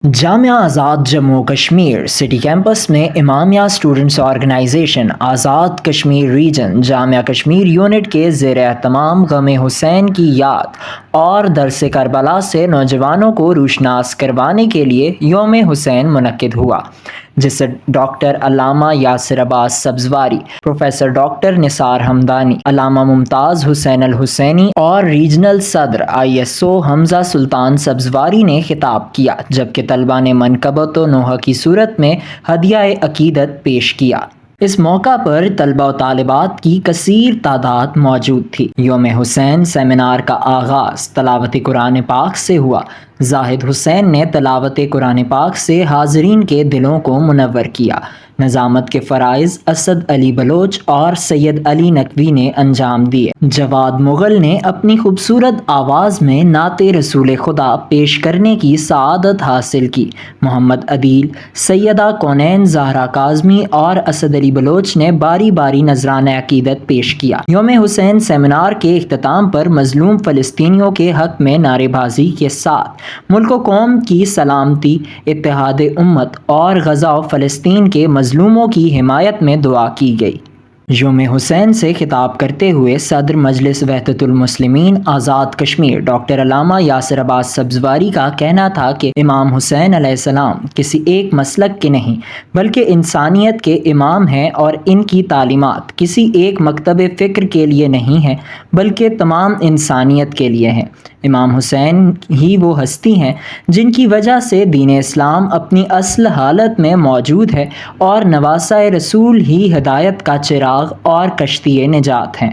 جامعہ آزاد Jammu Kashmir city campus میں امامیہ students organization Azad Kashmir region جامعہ Kashmir unit کے زیر اہتمام غم حسین کی یاد اور درس کربلا سے نوجوانوں کو روشناس کروانے کے لیے یوم حسین منعقد ہوا، جس سے ڈاکٹر علامہ یاسر عباس سبزواری، پروفیسر ڈاکٹر نثار ہمدانی، علامہ ممتاز حسین الحسینی اور ریجنل صدر ISO حمزہ سلطان سبزواری نے خطاب کیا، جبکہ طلبہ نے منقبت و نوحہ کی صورت میں ہدیہ عقیدت پیش کیا۔ اس موقع پر طلبہ و طالبات کی کثیر تعداد موجود تھی۔ یوم حسین سیمینار کا آغاز تلاوت قرآن پاک سے ہوا۔ زاہد حسین نے تلاوت قرآن پاک سے حاضرین کے دلوں کو منور کیا۔ نظامت کے فرائض اسد علی بلوچ اور سید علی نقوی نے انجام دیے۔ جواد مغل نے اپنی خوبصورت آواز میں نعت رسول خدا پیش کرنے کی سعادت حاصل کی۔ محمد عدیل، سیدہ کونین زہرا کاظمی اور اسد علی بلوچ نے باری باری نذرانہ عقیدت پیش کیا۔ یوم حسین سیمینار کے اختتام پر مظلوم فلسطینیوں کے حق میں نعرے بازی کے ساتھ ملک و قوم کی سلامتی، اتحاد امت اور غزہ و فلسطین کے مظلوموں کی حمایت میں دعا کی گئی۔ یوم حسین سے خطاب کرتے ہوئے صدر مجلس وحدت المسلمین آزاد کشمیر ڈاکٹر علامہ یاسر عباس سبزواری کا کہنا تھا کہ امام حسین علیہ السلام کسی ایک مسلک کے نہیں بلکہ انسانیت کے امام ہیں، اور ان کی تعلیمات کسی ایک مکتب فکر کے لیے نہیں ہیں بلکہ تمام انسانیت کے لیے ہیں۔ امام حسین ہی وہ ہستی ہیں جن کی وجہ سے دین اسلام اپنی اصل حالت میں موجود ہے، اور نواسۂ رسول ہی ہدایت کا چراغ اور کشتی نجات ہیں۔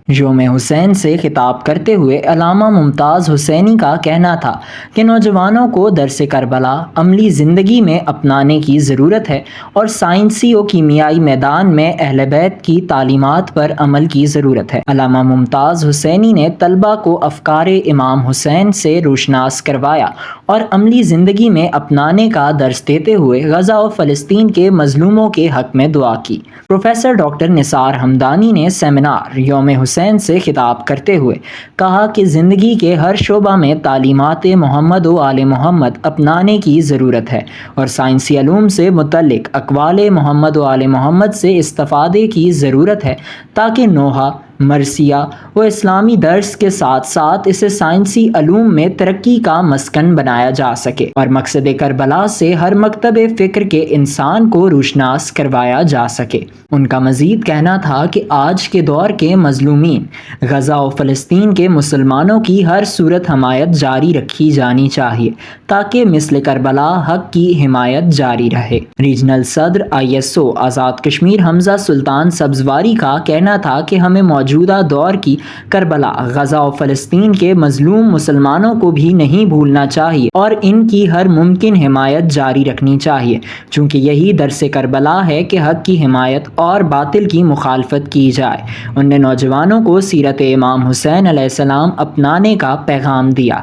یوم حسین سے خطاب کرتے ہوئے علامہ ممتاز حسینی کا کہنا تھا کہ نوجوانوں کو درس کربلا عملی زندگی میں اپنانے کی ضرورت ہے، اور سائنسی و کیمیائی میدان میں اہل بیت کی تعلیمات پر عمل کی ضرورت ہے۔ علامہ ممتاز حسینی نے طلبہ کو افکار امام حسین سے روشناس کروایا اور عملی زندگی میں اپنانے کا درس دیتے ہوئے غزہ و فلسطین کے مظلوموں کے حق میں دعا کی۔ پروفیسر ڈاکٹر نثار ہمدانی نے سیمینار یوم حسین سے خطاب کرتے ہوئے کہا کہ زندگی کے ہر شعبہ میں تعلیمات محمد و آل محمد اپنانے کی ضرورت ہے، اور سائنسی علوم سے متعلق اقوال محمد و آل محمد سے استفادے کی ضرورت ہے، تاکہ نوحہ، مرثیہ و اسلامی درس کے ساتھ ساتھ اسے سائنسی علوم میں ترقی کا مسکن بنایا جا سکے، اور مقصد کربلا سے ہر مکتب فکر کے انسان کو روشناس کروایا جا سکے۔ ان کا مزید کہنا تھا کہ آج کے دور کے مظلومین غزہ و فلسطین کے مسلمانوں کی ہر صورت حمایت جاری رکھی جانی چاہیے، تاکہ مثل کربلا حق کی حمایت جاری رہے۔ ریجنل صدر ISO آزاد کشمیر حمزہ سلطان سبزواری کا کہنا تھا کہ ہمیں موجودہ دور کی کربلا، غزہ و فلسطین کے مظلوم مسلمانوں کو بھی نہیں بھولنا چاہیے، اور ان کی ہر ممکن حمایت جاری رکھنی چاہیے، چونکہ یہی درس کربلا ہے کہ حق کی حمایت اور باطل کی مخالفت کی جائے۔ انہوں نے نوجوانوں کو سیرت امام حسین علیہ السلام اپنانے کا پیغام دیا۔